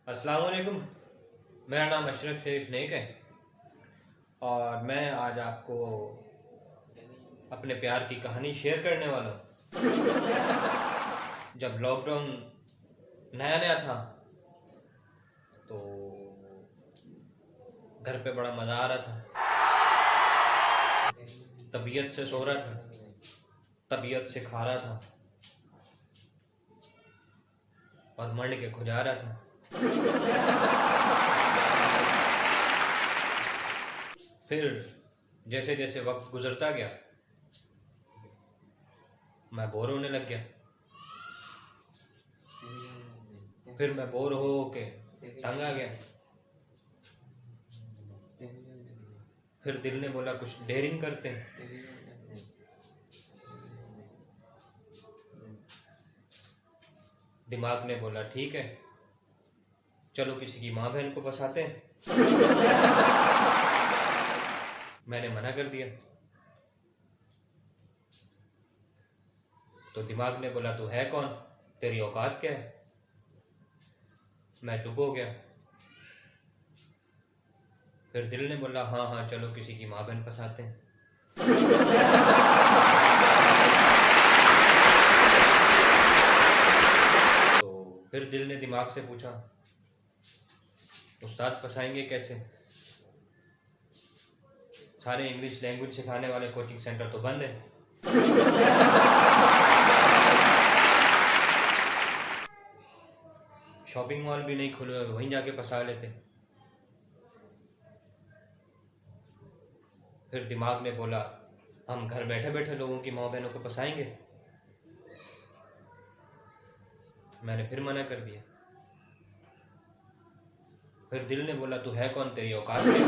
अस्सलाम वालेकुम। मेरा नाम अशरफ शरीफ नेक है और मैं आज आपको अपने प्यार की कहानी शेयर करने वाला हूँ। जब लॉकडाउन नया नया था तो घर पे बड़ा मज़ा आ रहा था। तबीयत से सो रहा था, तबीयत से खा रहा था और मर के खुजा रहा था। फिर जैसे जैसे वक्त गुजरता गया मैं बोर होने लग गया। फिर मैं बोर हो के तंग आ गया। फिर दिल ने बोला कुछ डेयरिंग करते हैं। दिमाग ने बोला ठीक है, चलो किसी की माँ बहन को फंसाते हैं। मैंने मना कर दिया तो दिमाग ने बोला तू है कौन, तेरी औकात क्या है। मैं चुप हो गया। फिर दिल ने बोला हाँ हाँ चलो किसी की माँ बहन फंसाते हैं। तो फिर दिल ने दिमाग से पूछा उस्ताद फंसाएंगे कैसे, सारे इंग्लिश लैंग्वेज सिखाने वाले कोचिंग सेंटर तो बंद है। शॉपिंग मॉल भी नहीं खुले, वहीं जाके फंसा लेते। फिर दिमाग ने बोला हम घर बैठे बैठे लोगों की माँ बहनों को फंसाएंगे। मैंने फिर मना कर दिया। फिर दिल ने बोला तू है कौन, तेरी औकात क्या है।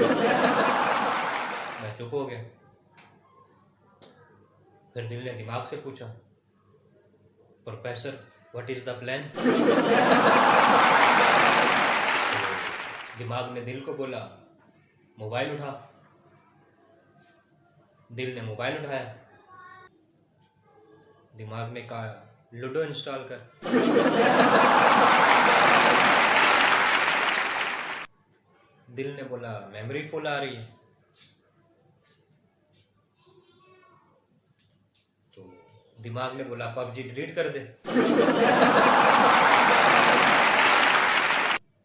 मैं चुप हो गया। फिर दिल ने दिमाग से पूछा professor what is the plan. तो दिमाग ने दिल को बोला मोबाइल उठा। दिल ने मोबाइल उठाया। दिमाग ने कहा लूडो इंस्टॉल कर। दिल ने बोला मेमोरी फुल आ रही है। तो दिमाग ने बोला पबजी डिलीट कर दे।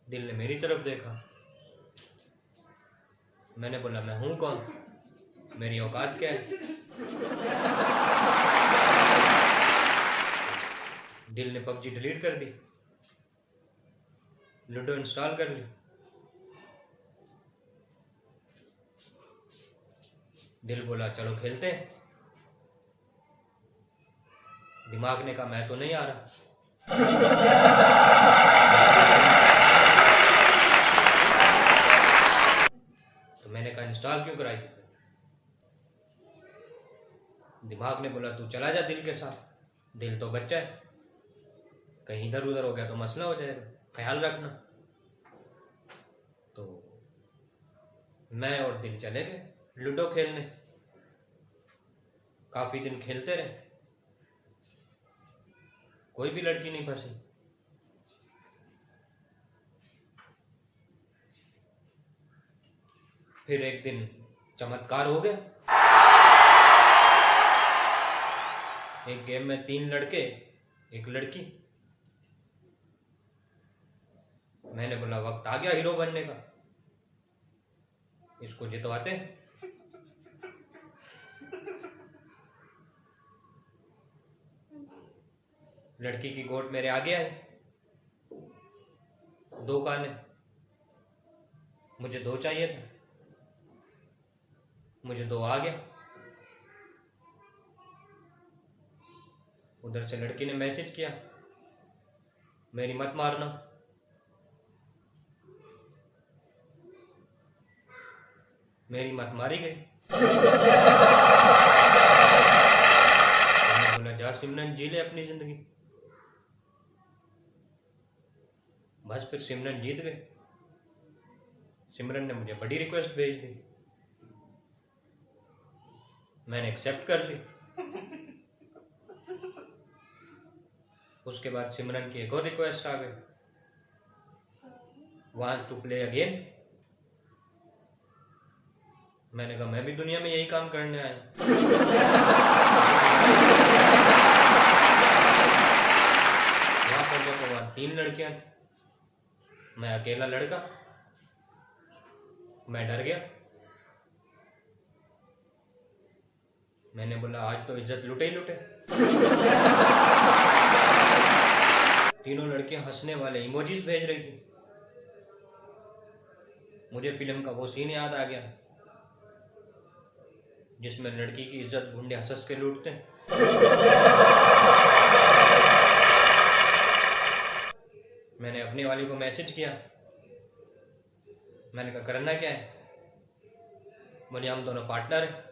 दिल ने मेरी तरफ देखा। मैंने बोला मैं हूं कौन, मेरी औकात क्या है। दिल ने पबजी डिलीट कर दी, लूडो इंस्टॉल कर ली। दिल बोला चलो खेलते हैं। दिमाग ने कहा मैं तो नहीं आ रहा। तो मैंने कहा इंस्टॉल क्यों कराई थी। दिमाग ने बोला तू चला जा दिल के साथ, दिल तो बच्चा है, कहीं इधर उधर हो गया तो मसला हो जाएगा, ख्याल रखना। तो मैं और दिल चले गए लूडो खेलने। काफी दिन खेलते रहे, कोई भी लड़की नहीं फंसी। फिर एक दिन चमत्कार हो गया। एक गेम में 3 लड़के 1 लड़की। मैंने बोला वक्त आ गया हीरो बनने का, इसको जितवाते हैं। लड़की की गोद मेरे आगे है, 2 कान है, मुझे 2 चाहिए था, मुझे 2 आ गया। उधर से लड़की ने मैसेज किया मेरी मत मारना। मेरी मत मारी गई। मैंने बोला जा सिमरन जी ले अपनी जिंदगी। बस फिर सिमरन जीत गए। सिमरन ने मुझे बड़ी रिक्वेस्ट भेज दी, मैंने एक्सेप्ट कर ली। उसके बाद सिमरन की एक और रिक्वेस्ट आ गई, वांट टू प्ले अगेन। मैंने कहा मैं भी दुनिया में यही काम करने आया। वहां पर देखो वहां 3 लड़कियां थी, मैं अकेला लड़का। मैं डर गया। मैंने बोला आज तो इज्जत लुटे ही लुटे। तीनों लड़कियां हंसने वाले इमोजीज भेज रही थी। मुझे फिल्म का वो सीन याद आ गया जिसमें लड़की की इज्जत गुंडे हंस के लूटते हैं। मैंने अपनी वाली को मैसेज किया। मैंने कहा करना क्या है? बोले हम दोनों पार्टनर हैं।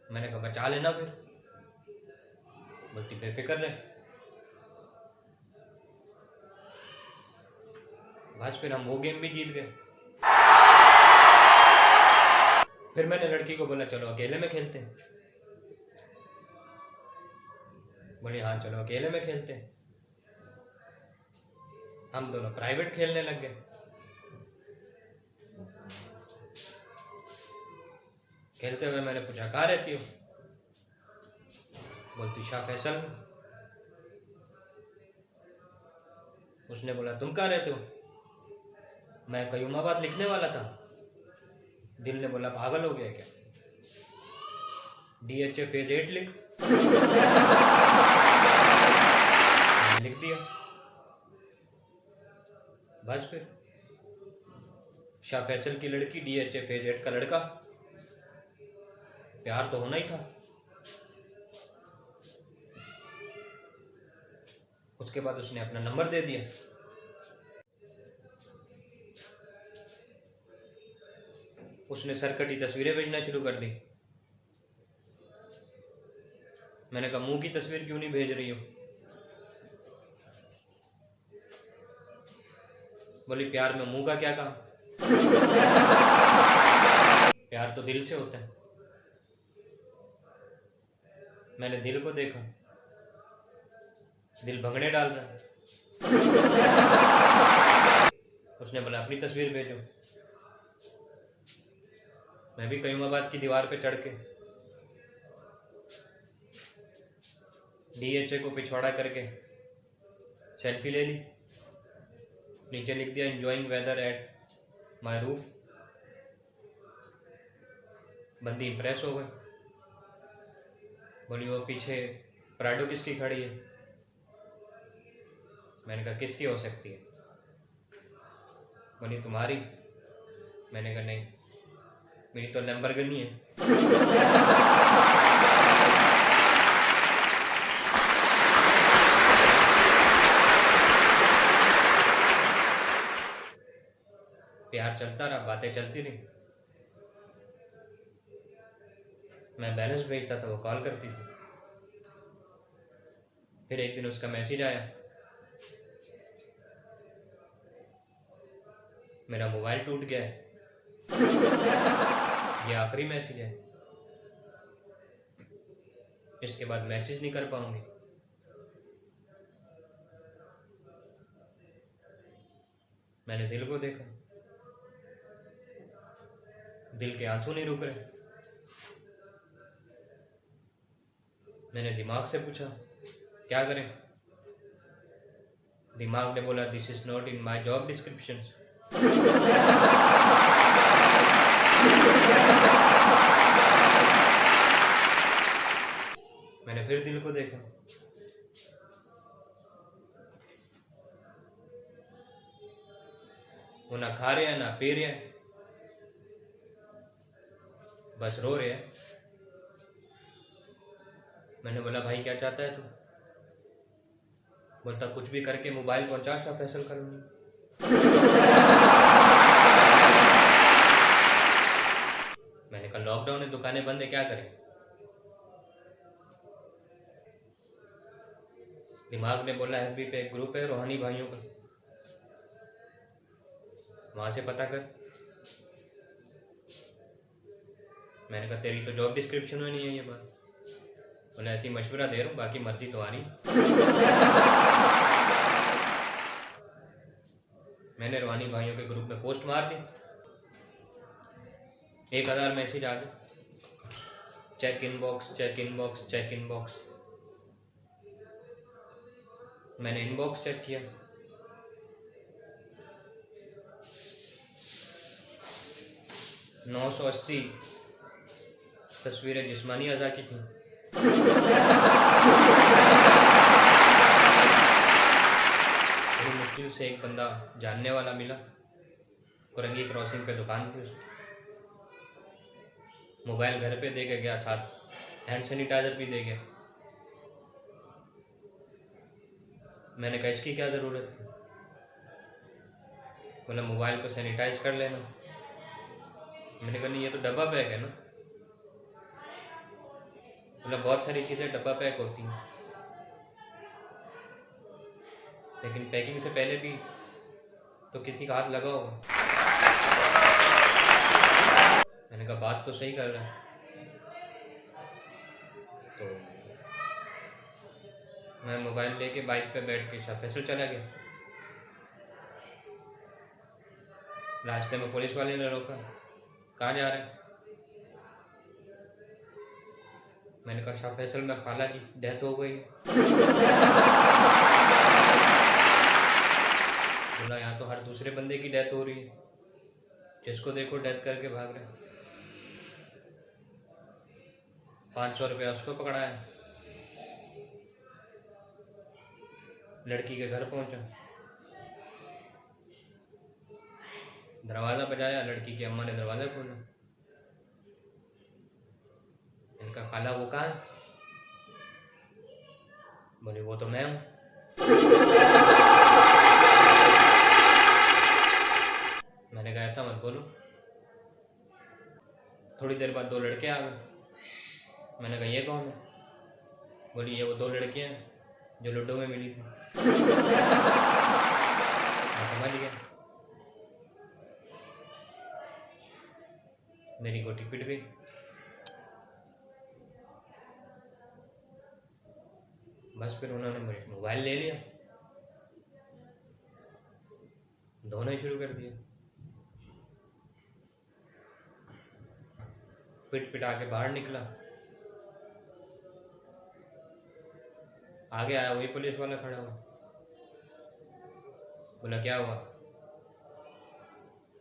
मैंने कहा बचा लेना फिर। बोलती बेफिक्र रहे। बस फिर हम वो गेम भी जीत गए। फिर मैंने लड़की को बोला चलो अकेले में खेलते हैं। बोली हाँ चलो अकेले में खेलते हैं। हम दोनों प्राइवेट खेलने लग गए। खेलते हुए मैंने पूछा कहाँ रहती हो? बोलती शाह फैसल में। उसने बोला तुम कहाँ रहते हो? मैं कयूमाबाद लिखने वाला था। दिल ने बोला पागल हो गया क्या? DHA फेज 8 लिख। लिख दिया। बस फिर शाह फैसल की लड़की, DHA फेज 8 का लड़का। प्यार तो होना ही था। उसके बाद उसने अपना नंबर दे दिया। उसने सरकटी तस्वीरें भेजना शुरू कर दी। मैंने कहा मुंह की तस्वीर क्यों नहीं भेज रही हो? बोली प्यार में मुंह का क्या काम? प्यार तो दिल से होता है। मैंने दिल को देखा, दिल भंगड़े डाल रहा है। उसने बोला अपनी तस्वीर भेजो। मैं भी कयूमाबाद की दीवार पे चढ़ के DHA को पिछवाड़ा करके सेल्फी ले ली। नीचे लिख दिया enjoying weather at my roof. बंदी इंप्रेस हो गए। बोली वो पीछे प्राडो किसकी खड़ी है? मैंने कहा किसकी हो सकती है? बोली तुम्हारी। मैंने कहा नहीं, मेरी तो लैम्बोर्गिनी है। प्यार चलता रहा, बातें चलती रही। मैं बैलेंस भेजता था, वो कॉल करती थी। फिर एक दिन उसका मैसेज आया, मेरा मोबाइल टूट गया है, ये आखिरी मैसेज है, इसके बाद मैसेज नहीं कर पाऊंगी। मैंने दिल को देखा, दिल के आंसू नहीं रुक रहे। मैंने दिमाग से पूछा क्या करें? दिमाग ने बोला this is not in my job description. मैंने फिर दिल को देखा, वो ना खा रहे हैं ना पी रहे हैं, बस रो रहे हैं। मैंने बोला भाई क्या चाहता है तू? बोलता कुछ भी करके मोबाइल पहुंचा, शाह फैसल कर लूंगा। मैंने कहा लॉकडाउन है, दुकानें बंद है, क्या करें? दिमाग ने बोला FB पे एक ग्रुप है रूहानी भाइयों का, वहां से पता कर। मैंने कहा तेरी तो जॉब डिस्क्रिप्शन में नहीं है ये बात। बोले ऐसी मशवरा दे रहा हूँ, बाकी मर्जी तुम्हारी। मैंने रवानी भाइयों के ग्रुप में पोस्ट मार दी, 1000 मैसेज आ गए, check inbox check inbox check inbox. मैंने इनबॉक्स चेक किया, 980 तस्वीरें जिस्मानी अज़ा की थी। बड़ी मुश्किल से एक बंदा जानने वाला मिला, कुरंगी क्रॉसिंग पे दुकान थी उसकी। मोबाइल घर पे दे के गया, साथ हैंड सैनिटाइजर भी दे गया। मैंने कहा इसकी क्या ज़रूरत थी? बोला मोबाइल को सैनिटाइज कर लेना। मैंने कहा नहीं, ये तो डब्बा पैक है ना। बोला बहुत सारी चीज़ें डब्बा पैक होती हैं, लेकिन पैकिंग से पहले भी तो किसी का हाथ लगा होगा। मैंने कहा बात तो सही कर रहा है। तो मैं मोबाइल लेके बाइक पे बैठ के शाह फैसल चला गया। रास्ते में पुलिस वाले ने रोका, कहाँ जा रहे हैं? मैंने कहा शाह फैसल में खाला की डेथ हो गई। बोला यहाँ तो हर दूसरे बंदे की डेथ हो रही है, जिसको देखो डेथ करके भाग रहे। 500 रुपया उसको पकड़ाया, लड़की के घर पहुंचा, दरवाज़ा बजाया, लड़की की अम्मा ने दरवाज़ा खोला। इनका खाला वो कहाँ है? बोले वो तो मैं हूँ। मैंने कहा ऐसा मत बोलो। थोड़ी देर बाद 2 लड़के आ गए। मैंने कहा ये कौन है? बोली ये वो 2 लड़कियाँ हैं जो लूडो में मिली थी। मैं समझ गया, मेरी गोटी पिट गई। बस फिर उन्होंने मेरे मोबाइल ले लिया, धोना ही शुरू कर दिया। पिट पिटा के बाहर निकला, आगे आया, वही पुलिस वाला खड़ा हुआ। बोला क्या हुआ?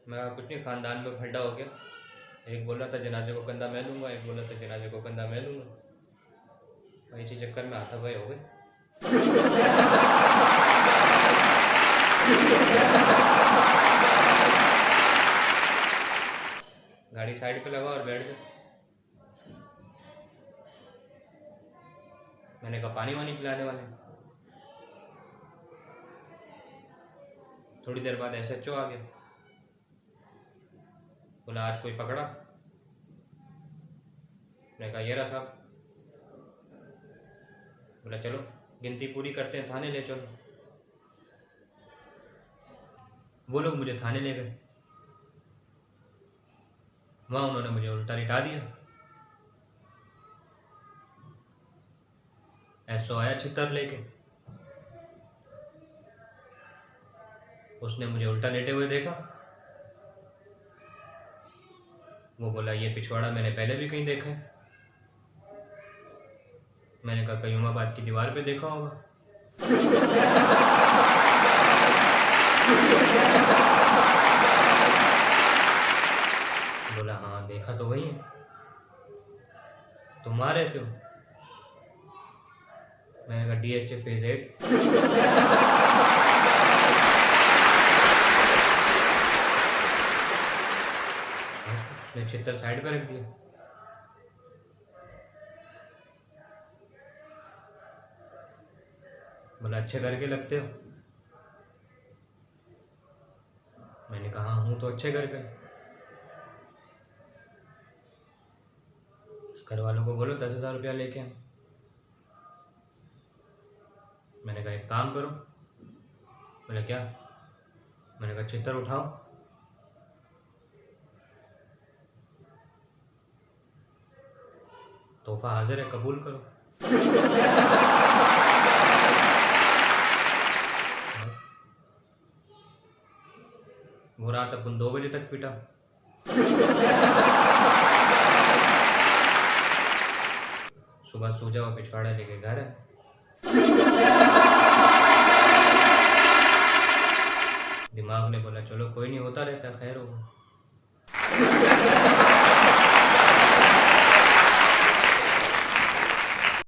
मैं कुछ नहीं, खानदान में फड्डा हो गया। एक बोला था जनाजे को कंधा मैं दूंगा, एक बोला था जनाजे को कंधा मैं दूंगा। इसी चक्कर में हाथापाई हो गई। गाड़ी साइड पे लगा और बैठ गया। मैंने कहा पानी वानी पिलाने वाले। थोड़ी देर बाद SHO आ गया, बोला आज कोई पकड़ा? मैंने कहा ये रहा साहब। बोला चलो गिनती पूरी करते हैं, थाने ले चलो। वो लोग मुझे थाने ले गए। वहाँ उन्होंने मुझे उल्टा लिटा दिया। SO आया छितर लेके, उसने मुझे उल्टा लेटे हुए देखा। वो बोला ये पिछवाड़ा मैंने पहले भी कहीं देखा है। मैंने कहा कयूमाबाद की दीवार पे देखा होगा। बोला हाँ देखा तो वही है, तुम आ रहे थे? मैंने कहा DHA फेज 8। उसने चित्तर साइड पे रख दिया। बोला अच्छे करके लगते हो। मैंने कहा हूँ तो अच्छे करके। घर वालों को बोलो 10,000 रुपया लेके आए। मैंने कहा एक काम करो। बोले क्या? मैंने कहा चित्तर उठाओ। तोहफा हाजिर है, कबूल करो। वो रात अपन 2 बजे तक पीटा। सुबह सूजा हुआ पिछवाड़ा लेके घर है। दिमाग ने बोला चलो कोई नहीं, होता रहता, खैर होगा।